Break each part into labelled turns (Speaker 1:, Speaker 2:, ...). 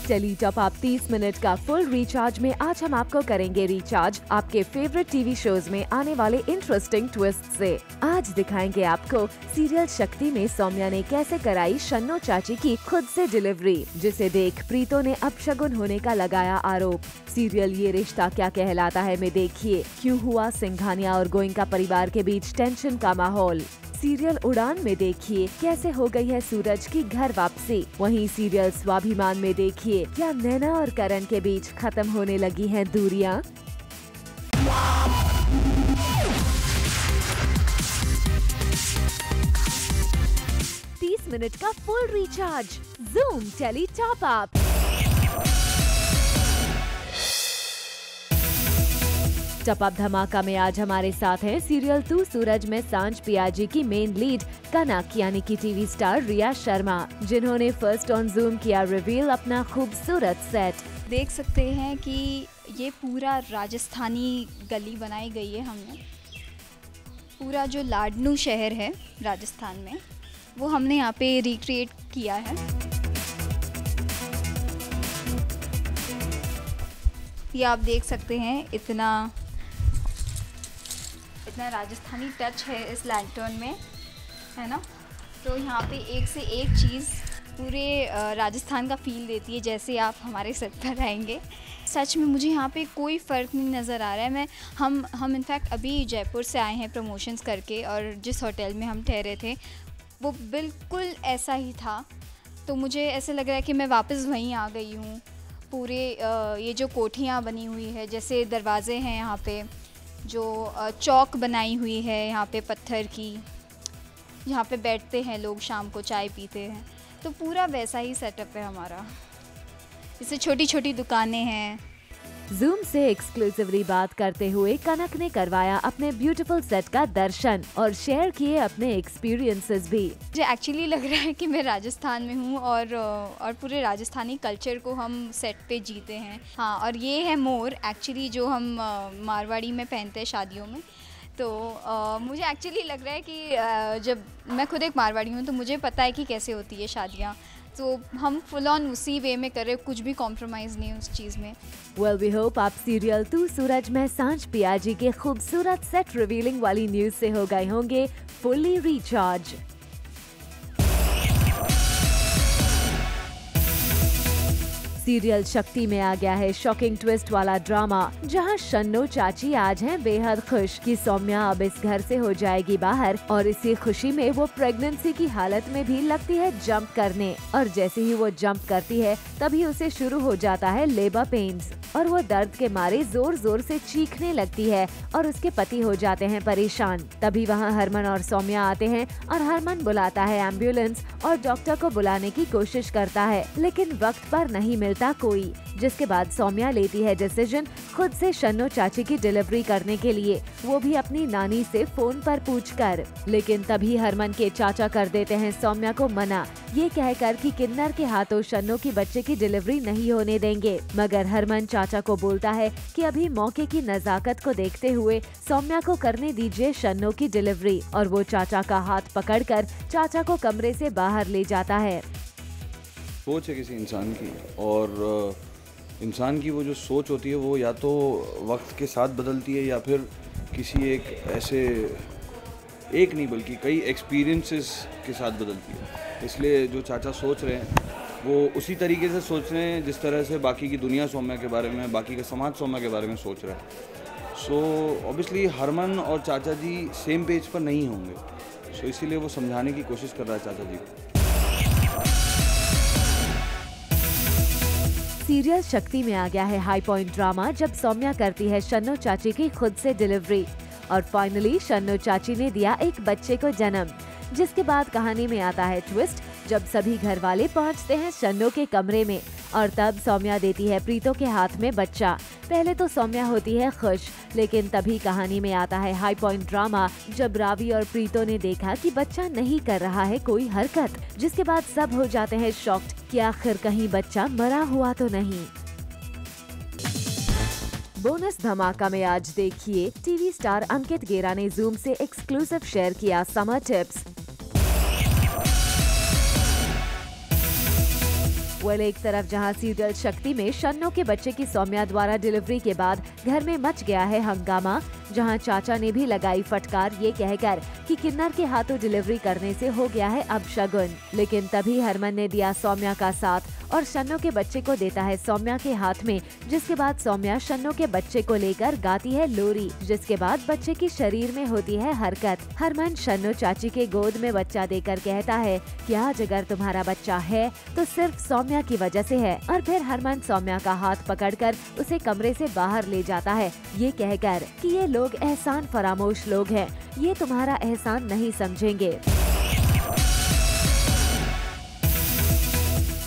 Speaker 1: Tele top up 30 minute का full recharge में आज हम आपको करेंगे रिचार्ज आपके फेवरेट टीवी शोज में आने वाले इंटरेस्टिंग ट्विस्ट से। आज दिखाएंगे आपको सीरियल शक्ति में सौम्या ने कैसे कराई शन्नो चाची की खुद से डिलीवरी, जिसे देख प्रीतो ने अपशगुन होने का लगाया आरोप। सीरियल ये रिश्ता क्या कहलाता है में देखिए क्यों हुआ सिंघानिया और गोइंका परिवार के बीच टेंशन का माहौल। सीरियल उड़ान में देखिए कैसे हो गई है सूरज की घर वापसी। वहीं सीरियल स्वाभिमान में देखिए क्या नैना और करण के बीच खत्म होने लगी हैं दूरियां। मिनट का full recharge Zoom tele top up. Top up धमाका में आज हमारे साथ हैं सीरियल 2 सूरज में सांझ पियाजी की मेन लीड कनक यानी कि टीवी स्टार रिया शर्मा, जिन्होंने फर्स्ट ऑन ज़ूम किया रिवील अपना खूबसूरत सेट।
Speaker 2: देख सकते हैं कि ये पूरा राजस्थानी गली बनाई गई है हमने। पूरा जो लाडनू शहर है राजस्थान में वो हमने यहाँ पे रिक्रिएट किया है। ये आप देख सकते हैं इतना राजस्थानी टच है इस लैंटर्न में, है ना। तो यहाँ पे एक से एक चीज़ पूरे राजस्थान का फील देती है जैसे आप हमारे सेट पर आएंगे। सच में मुझे यहाँ पे कोई फ़र्क नहीं नज़र आ रहा है। हम इनफैक्ट अभी जयपुर से आए हैं प्रमोशंस करके, और जिस होटल में हम ठहरे थे वो बिल्कुल ऐसा ही था। तो मुझे ऐसे लग रहा है कि मैं वापस वहीं आ गई हूँ। पूरे ये जो कोठियाँ बनी हुई है, जैसे दरवाज़े हैं यहाँ पे, जो चौक बनाई हुई है यहाँ पे पत्थर की, यहाँ पे बैठते हैं लोग, शाम को चाय पीते हैं, तो पूरा वैसा ही सेटअप है हमारा। इससे छोटी छोटी दुकानें हैं।
Speaker 1: ज़ूम से एक्सक्लूसिवली बात करते हुए कनक ने करवाया अपने ब्यूटीफुल सेट का दर्शन और शेयर किए अपने एक्सपीरियंसेस भी।
Speaker 2: मुझे एक्चुअली लग रहा है कि मैं राजस्थान में हूँ और पूरे राजस्थानी कल्चर को हम सेट पे जीते हैं। हाँ, और ये है मोर एक्चुअली जो हम मारवाड़ी में पहनते हैं शादियों में। तो मुझे एक्चुअली लग रहा है कि जब मैं खुद एक मारवाड़ी हूँ तो मुझे पता है कि कैसे होती है शादियाँ, तो हम फुल ऑन उसी वे में कर रहे, कुछ भी कॉम्प्रोमाइज़ नहीं उस चीज़ में।
Speaker 1: वेल वी होप आप सीरियल 2 सूरज में सांझ पियाजी के खूबसूरत सेट रिवीलिंग वाली न्यूज से हो गए होंगे फुल्ली रिचार्ज। सीरियल शक्ति में आ गया है शॉकिंग ट्विस्ट वाला ड्रामा, जहां शन्नो चाची आज हैं बेहद खुश कि सौम्या अब इस घर से हो जाएगी बाहर, और इसी खुशी में वो प्रेगनेंसी की हालत में भी लगती है जंप करने, और जैसे ही वो जंप करती है तभी उसे शुरू हो जाता है लेबर पेन्स, और वो दर्द के मारे जोर जोर से चीखने लगती है और उसके पति हो जाते हैं परेशान। तभी वहाँ हरमन और सौम्या आते हैं और हरमन बुलाता है एम्बुलेंस और डॉक्टर को बुलाने की कोशिश करता है, लेकिन वक्त पर नहीं मिलता कोई, जिसके बाद सौम्या लेती है डिसीजन खुद से शन्नो चाची की डिलीवरी करने के लिए, वो भी अपनी नानी से फोन पर पूछकर। लेकिन तभी हरमन के चाचा कर देते हैं सौम्या को मना, ये कहकर कि किन्नर के हाथों शन्नो की बच्चे की डिलीवरी नहीं होने देंगे। मगर हरमन चाचा को बोलता है कि अभी मौके की नजाकत को देखते हुए सौम्या को करने दीजिए शन्नो की डिलीवरी, और वो चाचा का हाथ पकड़कर चाचा को कमरे से बाहर ले जाता है।
Speaker 3: सोच है किसी इंसान की, और इंसान की वो जो सोच होती है वो या तो वक्त के साथ बदलती है या फिर किसी एक नहीं बल्कि कई एक्सपीरियंसेस के साथ बदलती है। इसलिए जो चाचा सोच रहे हैं वो उसी तरीके से सोच रहे हैं जिस तरह से बाकी की दुनिया सौम्या के बारे में, बाकी का समाज सौम्या के बारे में सोच रहा है। सो ऑब्वियसली हरमन और चाचा जी सेम पेज पर नहीं होंगे, सो इसीलिए वो समझाने की कोशिश कर रहा है चाचा जी को।
Speaker 1: सीरियल शक्ति में आ गया है हाई पॉइंट ड्रामा, जब सौम्या करती है शन्नो चाची की खुद से डिलीवरी, और फाइनली शन्नो चाची ने दिया एक बच्चे को जन्म, जिसके बाद कहानी में आता है ट्विस्ट जब सभी घर वाले पहुंचते हैं शन्नो के कमरे में, और तब सौम्या देती है प्रीतो के हाथ में बच्चा। पहले तो सौम्या होती है खुश, लेकिन तभी कहानी में आता है हाई पॉइंट ड्रामा, जब रावी और प्रीतो ने देखा कि बच्चा नहीं कर रहा है कोई हरकत, जिसके बाद सब हो जाते हैं शॉक्ड कि आखिर कहीं बच्चा मरा हुआ तो नहीं। बोनस धमाका में आज देखिए टीवी स्टार अंकित गेरा ने ज़ूम से एक्सक्लूसिव शेयर किया समर टिप्स। वेल, एक तरफ जहां सीरियल शक्ति में शन्नो के बच्चे की सौम्या द्वारा डिलीवरी के बाद घर में मच गया है हंगामा, जहां चाचा ने भी लगाई फटकार ये कहकर कि किन्नर के हाथों डिलीवरी करने से हो गया है अब शगुन। लेकिन तभी हरमन ने दिया सौम्या का साथ और शन्नो के बच्चे को देता है सौम्या के हाथ में, जिसके बाद सौम्या शन्नो के बच्चे को लेकर गाती है लोरी, जिसके बाद बच्चे की शरीर में होती है हरकत। हरमन शन्नो चाची के गोद में बच्चा देकर कहता है कि आज अगर तुम्हारा बच्चा है तो सिर्फ सौम्या की वजह से है, और फिर हरमन सौम्या का हाथ पकड़कर उसे कमरे से बाहर ले जाता है ये कहकर कि ये लोग एहसान फरामोश लोग हैं, ये तुम्हारा एहसान नहीं समझेंगे।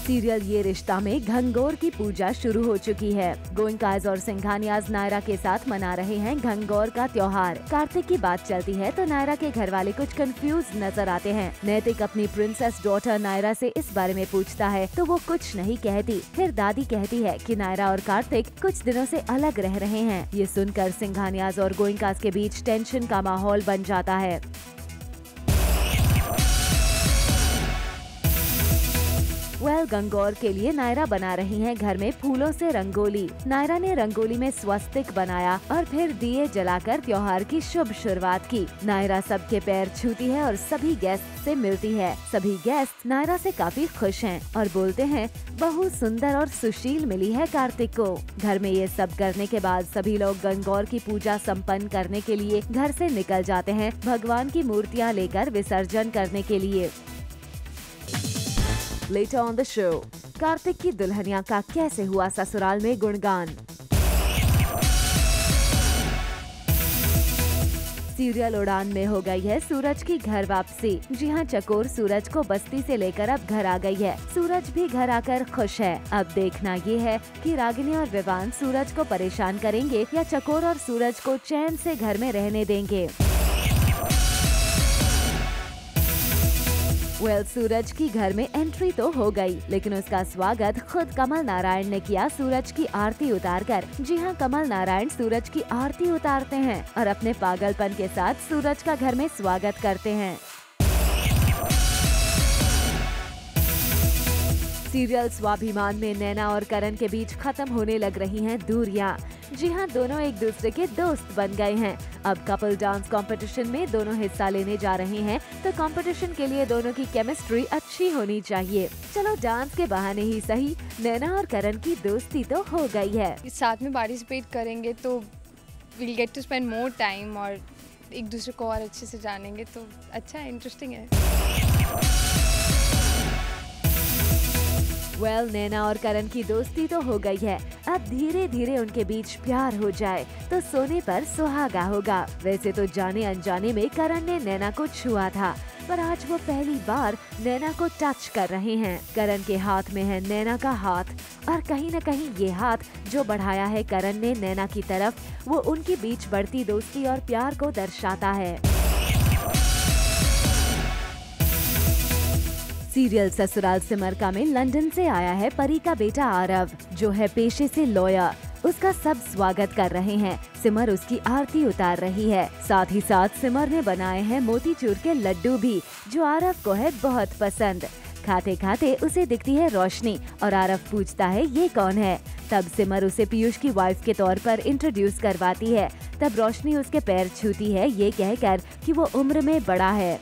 Speaker 1: सीरियल ये रिश्ता में घंगोर की पूजा शुरू हो चुकी है। गोइंकाज और सिंघानियाज नायरा के साथ मना रहे हैं घंगोर का त्योहार। कार्तिक की बात चलती है तो नायरा के घर वाले कुछ कंफ्यूज नजर आते हैं। नैतिक अपनी प्रिंसेस डॉटर नायरा से इस बारे में पूछता है तो वो कुछ नहीं कहती। फिर दादी कहती है कि नायरा और कार्तिक कुछ दिनों से अलग रह रहे हैं। ये सुनकर सिंघानियाज और गोइंकाज के बीच टेंशन का माहौल बन जाता है। वेल, गंगौर के लिए नायरा बना रही हैं घर में फूलों से रंगोली। नायरा ने रंगोली में स्वस्तिक बनाया और फिर दिए जलाकर त्योहार की शुभ शुरुआत की। नायरा सबके पैर छूती है और सभी गेस्ट से मिलती है। सभी गेस्ट नायरा से काफी खुश हैं और बोलते हैं बहू सुंदर और सुशील मिली है कार्तिक को। घर में ये सब करने के बाद सभी लोग गंगौर की पूजा संपन्न करने के लिए घर से निकल जाते हैं भगवान की मूर्तियाँ लेकर विसर्जन करने के लिए। Later on the show, Kartik की दुल्हनिया का कैसे हुआ ससुराल में गुणगान। सीरियल उड़ान में हो गई है सूरज की घर वापसी। जी हाँ, चकोर सूरज को बस्ती से लेकर अब घर आ गई है। सूरज भी घर आकर खुश है। अब देखना ये है कि रागिनी और विवान सूरज को परेशान करेंगे या चकोर और सूरज को चैन से घर में रहने देंगे। वेल, सूरज की घर में एंट्री तो हो गई, लेकिन उसका स्वागत खुद कमल नारायण ने किया सूरज की आरती उतारकर। जी हाँ, कमल नारायण सूरज की आरती उतारते हैं और अपने पागलपन के साथ सूरज का घर में स्वागत करते हैं। सीरियल स्वाभिमान में नैना और करण के बीच खत्म होने लग रही हैं दूरियां। जी हाँ, दोनों एक दूसरे के दोस्त बन गए हैं। अब कपल डांस कंपटीशन में दोनों हिस्सा लेने जा रहे हैं, तो कंपटीशन के लिए दोनों की केमिस्ट्री अच्छी होनी चाहिए। चलो डांस के बहाने ही सही, नैना और करण की दोस्ती तो हो गई है।
Speaker 4: साथ में पार्टिसिपेट करेंगे तो will get to spend more time और एक दूसरे को और अच्छे से जानेंगे, तो अच्छा है, इंटरेस्टिंग है।
Speaker 1: वेल, नैना और करण की दोस्ती तो हो गई है। अब धीरे धीरे उनके बीच प्यार हो जाए तो सोने पर सुहागा होगा। वैसे तो जाने अनजाने में करण ने नैना को छुआ था, पर आज वो पहली बार नैना को टच कर रहे हैं। करण के हाथ में है नैना का हाथ, और कहीं न कहीं ये हाथ जो बढ़ाया है करण ने नैना की तरफ, वो उनके बीच बढ़ती दोस्ती और प्यार को दर्शाता है। सीरियल ससुराल सिमरका में लंदन से आया है परी का बेटा आरव, जो है पेशे से लॉयर। उसका सब स्वागत कर रहे हैं। सिमर उसकी आरती उतार रही है। साथ ही साथ सिमर ने बनाए हैं मोतीचूर के लड्डू भी, जो आरव को है बहुत पसंद। खाते खाते उसे दिखती है रोशनी और आरव पूछता है ये कौन है। तब सिमर उसे पीयूष की वाइफ के तौर पर इंट्रोड्यूस करवाती है। तब रोशनी उसके पैर छूती है ये कहकर कि वो उम्र में बड़ा है।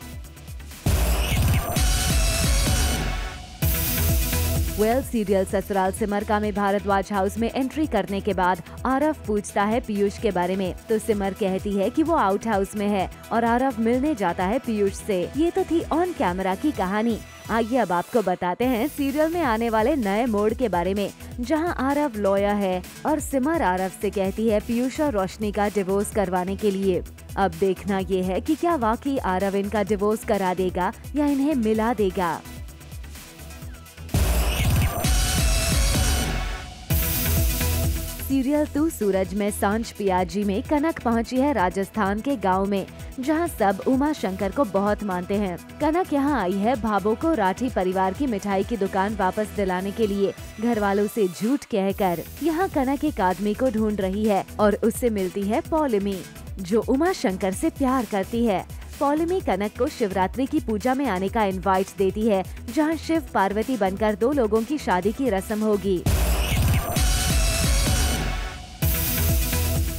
Speaker 1: वेल, सीरियल ससुराल सिमरका में भारद्वाज हाउस में एंट्री करने के बाद आरव पूछता है पीयूष के बारे में, तो सिमर कहती है कि वो आउट हाउस में है और आरव मिलने जाता है पीयूष से। ये तो थी ऑन कैमरा की कहानी। आइए अब आपको बताते हैं सीरियल में आने वाले नए मोड के बारे में, जहां आरव लॉयर है और सिमर आरव से कहती है पीयूष और रोशनी का डिवोर्स करवाने के लिए। अब देखना ये है कि क्या वाकई आरव इनका डिवोर्स करा देगा या इन्हें मिला देगा। सीरियल तू सूरज में सांझ पियाजी में कनक पहुंची है राजस्थान के गांव में, जहां सब उमा शंकर को बहुत मानते हैं। कनक यहां आई है भाभो को राठी परिवार की मिठाई की दुकान वापस दिलाने के लिए। घर वालों से झूठ कहकर यहां कनक एक आदमी को ढूंढ रही है और उससे मिलती है पौलमी, जो उमा शंकर से प्यार करती है। पौलमी कनक को शिवरात्रि की पूजा में आने का इनवाइट देती है, जहां शिव पार्वती बनकर 2 लोगों की शादी की रस्म होगी।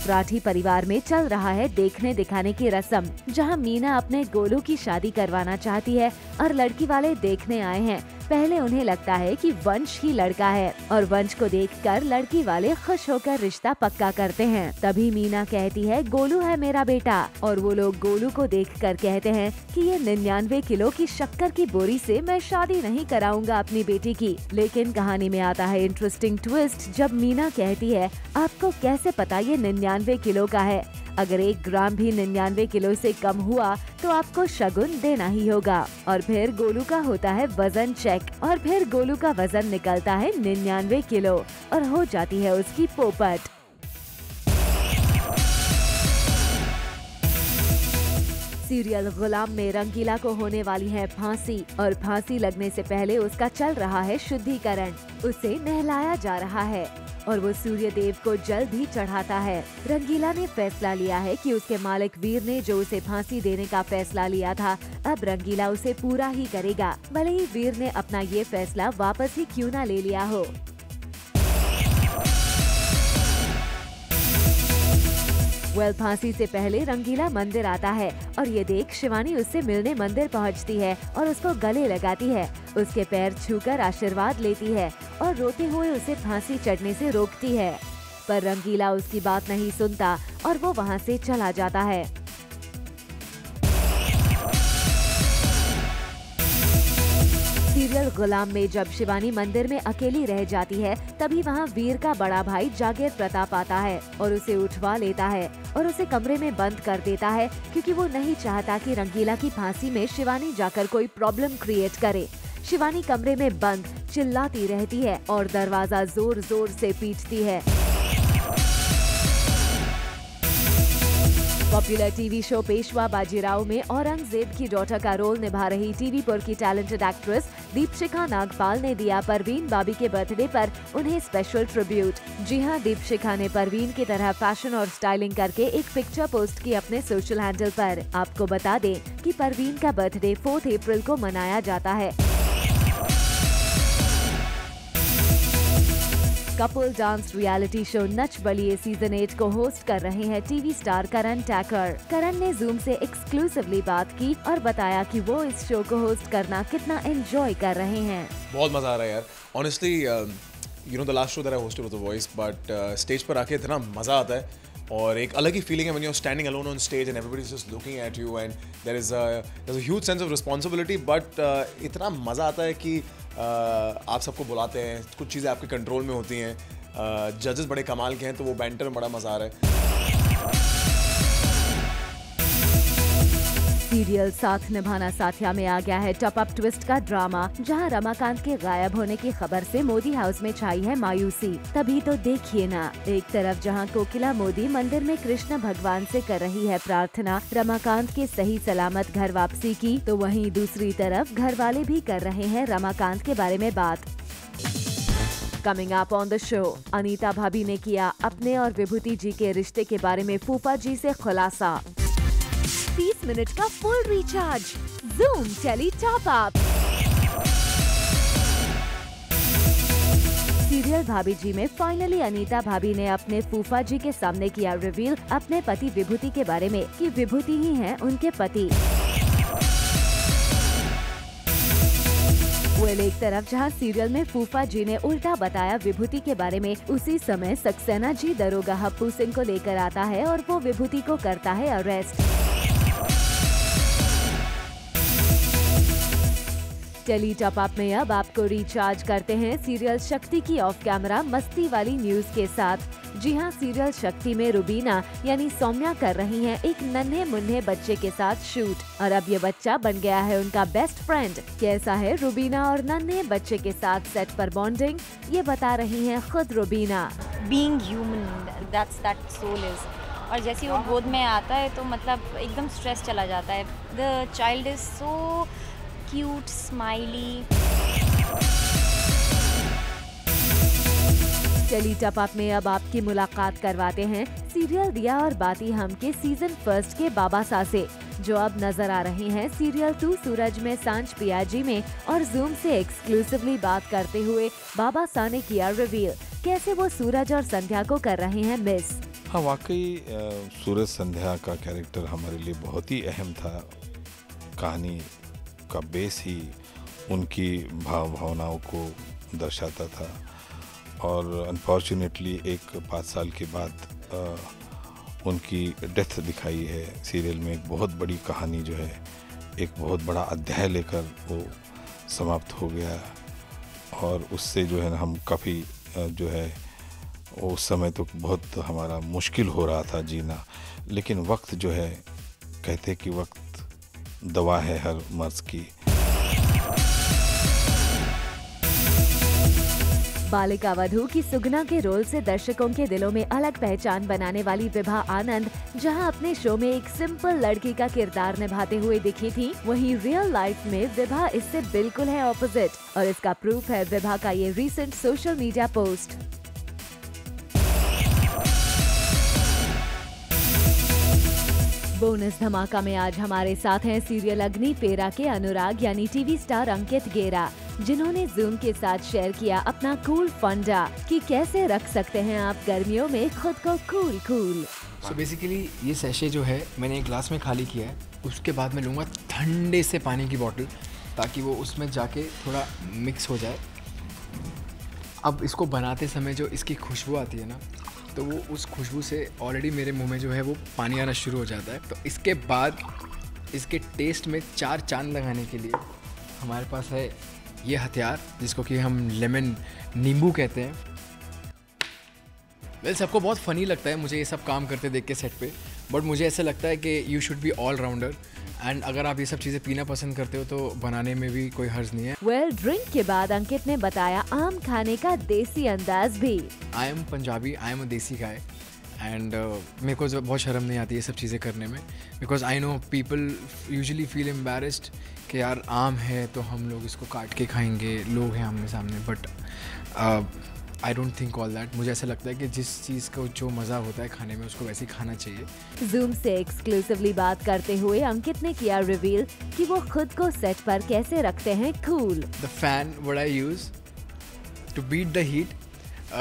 Speaker 1: राठी परिवार में चल रहा है देखने दिखाने की रस्म, जहां मीना अपने गोलू की शादी करवाना चाहती है और लड़की वाले देखने आए हैं। पहले उन्हें लगता है कि वंश ही लड़का है और वंश को देखकर लड़की वाले खुश होकर रिश्ता पक्का करते हैं। तभी मीना कहती है गोलू है मेरा बेटा, और वो लोग गोलू को देखकर कहते हैं कि ये 99 किलो की शक्कर की बोरी से मैं शादी नहीं कराऊंगा अपनी बेटी की। लेकिन कहानी में आता है इंटरेस्टिंग ट्विस्ट, जब मीना कहती है आपको कैसे पता ये 99 किलो का है? अगर 1 ग्राम भी 99 किलो से कम हुआ तो आपको शगुन देना ही होगा। और फिर गोलू का होता है वजन चेक, और फिर गोलू का वजन निकलता है 99 किलो और हो जाती है उसकी पोपट। सीरियल गुलाम में रंगीला को होने वाली है फांसी, और फांसी लगने से पहले उसका चल रहा है शुद्धिकरण। उसे नहलाया जा रहा है और वो सूर्य देव को जल भी चढ़ाता है। रंगीला ने फैसला लिया है कि उसके मालिक वीर ने जो उसे फांसी देने का फैसला लिया था, अब रंगीला उसे पूरा ही करेगा, भले ही वीर ने अपना ये फैसला वापस ही क्यों ना ले लिया हो। फांसी से पहले रंगीला मंदिर आता है और ये देख शिवानी उससे मिलने मंदिर पहुंचती है और उसको गले लगाती है, उसके पैर छूकर आशीर्वाद लेती है और रोते हुए उसे फांसी चढ़ने से रोकती है। पर रंगीला उसकी बात नहीं सुनता और वो वहां से चला जाता है। सीरियल गुलाम में जब शिवानी मंदिर में अकेली रह जाती है, तभी वहाँ वीर का बड़ा भाई जागीर प्रताप आता है और उसे उठवा लेता है और उसे कमरे में बंद कर देता है, क्योंकि वो नहीं चाहता कि रंगीला की फांसी में शिवानी जाकर कोई प्रॉब्लम क्रिएट करे। शिवानी कमरे में बंद चिल्लाती रहती है और दरवाजा जोर जोर से पीटती है। Popular TV show Peshwa Bajirao में औरंगजेब की डॉटर का रोल निभा रही टीवीपुर की टैलेंटेड एक्ट्रेस दीपशिखा नागपाल ने दिया परवीन बाबी के बर्थडे पर उन्हें स्पेशल ट्रिब्यूट। जी हां, दीपशिखा ने परवीन की तरह फैशन और स्टाइलिंग करके एक पिक्चर पोस्ट की अपने सोशल हैंडल पर। आपको बता दें कि परवीन का बर्थडे 4 अप्रैल को मनाया जाता है। Couple dance reality show Nach Baliye season 8 को होस्ट कर रहे हैं टीवी स्टार करण टैकर। करण ने जूम से एक्सक्लूसिवली बात की और बताया कि वो इस शो को होस्ट करना कितना एंजॉय कर रहे हैं।
Speaker 5: बहुत मजा आ रहा है यार। Honestly you know the last show that I hosted was the Voice, but stage पर आके इतना मजा आता है और एक अलग ही फीलिंग है when you are standing alone on stage and everybody is just looking at you and there is a huge sense of responsibility, but इतना मजा आता है कि आप सबको बुलाते हैं, कुछ चीज़ें आपके कंट्रोल में होती हैं, जजेस बड़े कमाल के हैं, तो वो बैंटर में बड़ा मजा आ रहा है।
Speaker 1: सीरियल साथ निभाना साथिया में आ गया है टॉप अप ट्विस्ट का ड्रामा, जहां रमाकांत के गायब होने की खबर से मोदी हाउस में छाई है मायूसी। तभी तो देखिए ना, एक तरफ जहां कोकिला मोदी मंदिर में कृष्ण भगवान से कर रही है प्रार्थना रमाकांत के सही सलामत घर वापसी की, तो वहीं दूसरी तरफ घर वाले भी कर रहे हैं रमाकांत के बारे में बात। Coming up on the show, Anita भाभी ने किया अपने और विभूति जी के रिश्ते के बारे में फूफा जी से खुलासा। 30 मिनट का full recharge, Zoom tele top up. Serial Bhabhi ji में फाइनली अनीता भाभी ने अपने फूफा जी के सामने किया रिवील अपने पति विभूति के बारे में कि विभूति ही हैं उनके पति। एक तरफ जहां सीरियल में फूफा जी ने उल्टा बताया विभूति के बारे में, उसी समय सक्सेना जी दरोगा हप्पू सिंह को लेकर आता है और वो विभूति को करता है अरेस्ट। टेली टॉप अप में अब आपको रिचार्ज करते हैं सीरियल शक्ति की ऑफ कैमरा मस्ती वाली न्यूज के साथ। जी हां, सीरियल शक्ति में रुबीना यानी सौम्या कर रही हैं एक नन्हे मुन्ने बच्चे के साथ शूट और अब ये बच्चा बन गया है उनका बेस्ट फ्रेंड। कैसा है रुबीना और नन्हे बच्चे के साथ सेट पर बॉन्डिंग, ये बता रही हैं खुद Rubina.
Speaker 6: Being human, that soul is. और जैसे वो गोद में आता है तो मतलब एकदम स्ट्रेस चला जाता है। The child is so cute, smiley.
Speaker 1: Tele top up में अब आपकी मुलाकात करवाते हैं सीरियल दिया और बाती हम के सीजन 1 के बाबा सा से, जो अब नजर आ रही हैं सीरियल 2 सूरज में सांझ पियाजी में। और जूम से एक्सक्लूसिवली बात करते हुए बाबा सा ने किया रिवील, कैसे वो सूरज और संध्या को कर रहे हैं मिस।
Speaker 7: हाँ, वाकई सूरज संध्या का कैरेक्टर हमारे लिए बहुत ही अहम था। कहानी का बेस ही उनकी भावनाओं को दर्शाता था और अनफॉर्चुनेटली एक 5 साल के बाद उनकी डेथ दिखाई है सीरियल में। एक बहुत बड़ी कहानी जो है, एक बहुत बड़ा अध्याय लेकर वो समाप्त हो गया और उससे जो है ना हम काफ़ी जो है उस समय तो बहुत हमारा मुश्किल हो रहा था जीना। लेकिन वक्त जो है, कहते कि वक्त दवा है हर मर्ज की।
Speaker 1: बालिका वधू की सुगना के रोल से दर्शकों के दिलों में अलग पहचान बनाने वाली विभा आनंद जहां अपने शो में एक सिंपल लड़की का किरदार निभाते हुए दिखी थी, वहीं रियल लाइफ में विभा इससे बिल्कुल है ऑपोजिट। और इसका प्रूफ है विभा का ये recent social media post. Bonus धमाका में आज हमारे साथ हैं सीरियल अग्नि पेरा के अनुराग यानी टीवी स्टार अंकित गेरा, जिन्होंने जूम के साथ शेयर किया अपना कूल फंडा कि कैसे रख सकते हैं आप गर्मियों में खुद को कूल।
Speaker 8: सो बेसिकली ये सैशे जो है मैंने एक ग्लास में खाली किया है, उसके बाद मैं लूँगा ठंडे से पानी की बॉटल ताकि वो उसमें जाके थोड़ा मिक्स हो जाए। अब इसको बनाते समय जो इसकी खुशबू आती है ना, तो वो उस खुशबू से ऑलरेडी मेरे मुंह में जो है वो पानी आना शुरू हो जाता है। तो इसके बाद इसके टेस्ट में 4 चांद लगाने के लिए हमारे पास है ये हथियार, जिसको कि हम लेमन नींबू कहते हैं। वेल, सबको बहुत फ़नी लगता है मुझे ये सब काम करते देख के सेट पे, बट मुझे ऐसा लगता है कि you should be all rounder and अगर आप ये सब चीज़ें पीना पसंद करते हो तो बनाने में भी कोई हर्ज नहीं है।
Speaker 1: वेल, ड्रिंक के बाद अंकित ने बताया आम खाने का देसी अंदाज भी।
Speaker 8: I am Punjabi, I am a देसी गाय एंड मेरे को बहुत शर्म नहीं आती ये सब चीज़ें करने में, because I know people usually feel embarrassed कि यार आम है तो हम लोग इसको काट के खाएंगे, लोग हैं आमने सामने, but I don't think all that. मुझे ऐसा लगता है कि जिस चीज़ को जो मज़ा होता है खाने में उसको वैसे ही खाना चाहिए।
Speaker 1: जूम से एक्सक्लूसिवली बात करते हुए अंकित ने किया रिवील कि वो खुद को सेट पर कैसे रखते हैं cool.
Speaker 8: The fan what I use to beat the heat.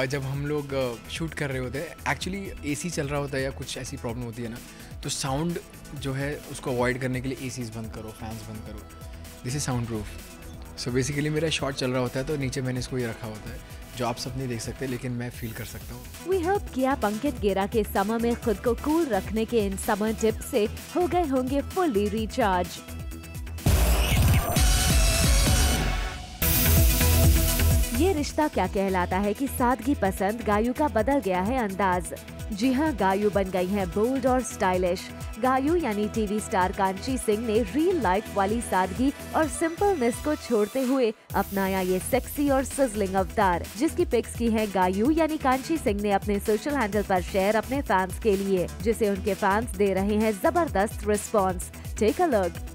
Speaker 8: जब हम लोग शूट कर रहे होते हैं, एक्चुअली एसी चल रहा होता है या कुछ ऐसी प्रॉब्लम होती है ना, तो साउंड जो है उसको अवॉइड करने के लिए एसीज बंद करो, फैंस बंद करो। This is sound proof. So basically मेरा शॉट चल रहा होता है तो नीचे मैंने इसको ये रखा होता है, जो आप सब नहीं देख सकते लेकिन मैं फील कर सकता हूँ।
Speaker 1: वी होप कि आप अंकित गेरा के समर में खुद को कूल रखने के इन समर टिप्स से हो गए होंगे फुल्ली रिचार्ज। ये रिश्ता क्या कहलाता है कि सादगी पसंद गायू का बदल गया है अंदाज। जी हाँ, गायू बन गई हैं बोल्ड और स्टाइलिश। गायू यानी टीवी स्टार कांची सिंह ने रियल लाइफ वाली सादगी और सिंपलनेस को छोड़ते हुए अपनाया ये सेक्सी और सिजलिंग अवतार, जिसकी पिक्स की है गायू यानी कांची सिंह ने अपने सोशल हैंडल पर शेयर अपने फैंस के लिए, जिसे उनके फैंस दे रहे हैं जबरदस्त response. Take a look.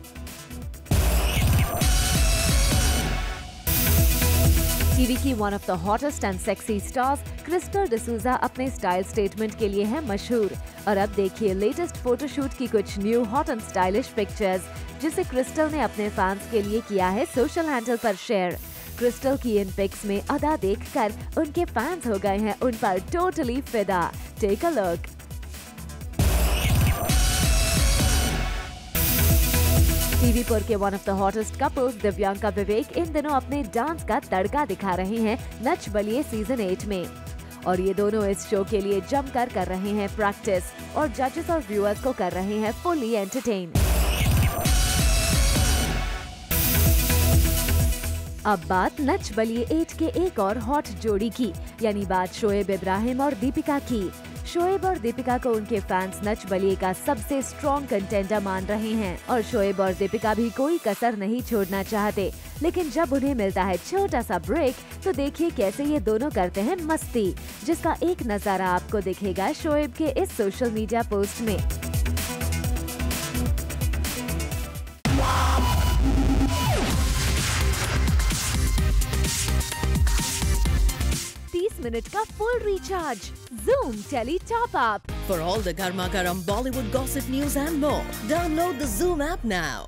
Speaker 1: TV की one of the hottest and sexy stars Krystle D'Souza अपने स्टाइल स्टेटमेंट के लिए है मशहूर। और अब देखिए लेटेस्ट फोटोशूट की कुछ new hot and stylish pictures, जिसे क्रिस्टल ने अपने फैंस के लिए किया है सोशल हैंडल पर शेयर। क्रिस्टल की इन पिक्स में अदा देखकर उनके फैंस हो गए हैं उन पर टोटली फिदा। Take a look. टीवी पर के one of the hottest couples Divyanka Vivek इन दिनों अपने डांस का तड़का दिखा रहे हैं नच बलिए सीजन 8 में। और ये दोनों इस शो के लिए जमकर कर रहे हैं प्रैक्टिस और जजेस और व्यूअर्स को कर रहे हैं फुली एंटरटेन। अब बात नच बलिए 8 के एक और हॉट जोड़ी की, यानी बात शोएब इब्राहिम और दीपिका की। शोएब और दीपिका को उनके फैंस नच बलिए का सबसे स्ट्रॉन्ग कंटेंडर मान रहे हैं और शोएब और दीपिका भी कोई कसर नहीं छोड़ना चाहते। लेकिन जब उन्हें मिलता है छोटा सा ब्रेक तो देखिए कैसे ये दोनों करते हैं मस्ती, जिसका एक नजारा आपको दिखेगा शोएब के इस सोशल मीडिया पोस्ट में। मिनट का full recharge. Zoom Tele Top Up।
Speaker 9: For all the Garma Garam Bollywood gossip news and more, download the Zoom app now.